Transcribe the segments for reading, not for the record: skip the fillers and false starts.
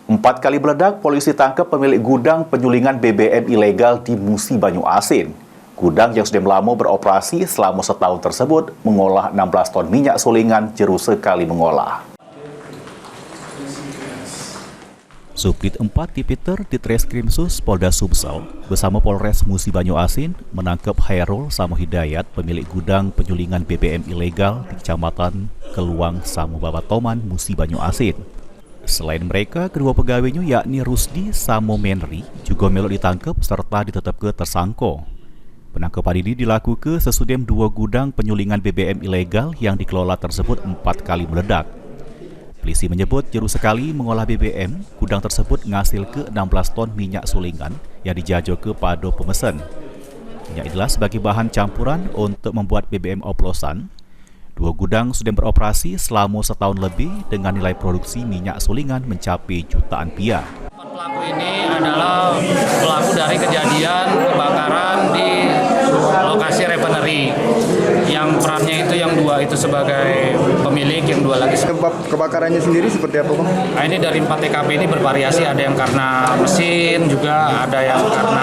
4 kali meledak, polisi tangkap pemilik gudang penyulingan BBM ilegal di Musi Banyuasin. Gudang yang sudah lama beroperasi selama setahun tersebut mengolah 16 ton minyak sulingan jeru sekali mengolah. Subdit 4 Tipiter Ditreskrimsus Polda Sumsel bersama Polres Musi Banyuasin menangkap Hairul Samohidayat, pemilik gudang penyulingan BBM ilegal di Kecamatan Keluang Samu Babatoman, Musi Banyuasin. Selain mereka, kedua pegawainya yakni Rusdi Samo Menri juga melok ditangkap serta ditetapkan tersangka. Penangkapan ini dilakukan sesudah 2 gudang penyulingan BBM ilegal yang dikelola tersebut 4 kali meledak. Polisi menyebut jeru sekali mengolah BBM, gudang tersebut ngasil ke 16 ton minyak sulingan yang dijajah kepada pemesan. Minyak inilah sebagai bahan campuran untuk membuat BBM oplosan. 2 gudang sudah beroperasi selama setahun lebih dengan nilai produksi minyak sulingan mencapai jutaan rupiah. Pelaku ini adalah pelaku dari kejadian kebakaran di lokasi refinery. Yang perannya itu yang 2 itu sebagai pemilik, yang 2 lagi. Sebab kebakarannya sendiri seperti apa, Bang? Nah, ini dari 4 TKP ini bervariasi, ada yang karena mesin, juga ada yang karena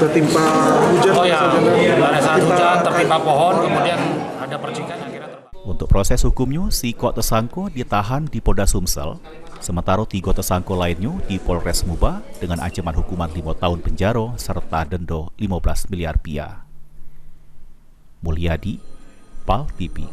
tertimpa hujan. Oh ya, pada saat hujan tertimpa pohon, kemudian ada percikan akhirnya terbakar. Untuk proses hukumnya, si kok tersangka ditahan di Polda Sumsel, sementara 3 tersangka lainnya di Polres Muba dengan ancaman hukuman 5 tahun penjara serta denda 15 miliar rupiah. Mulyadi, PAL TV.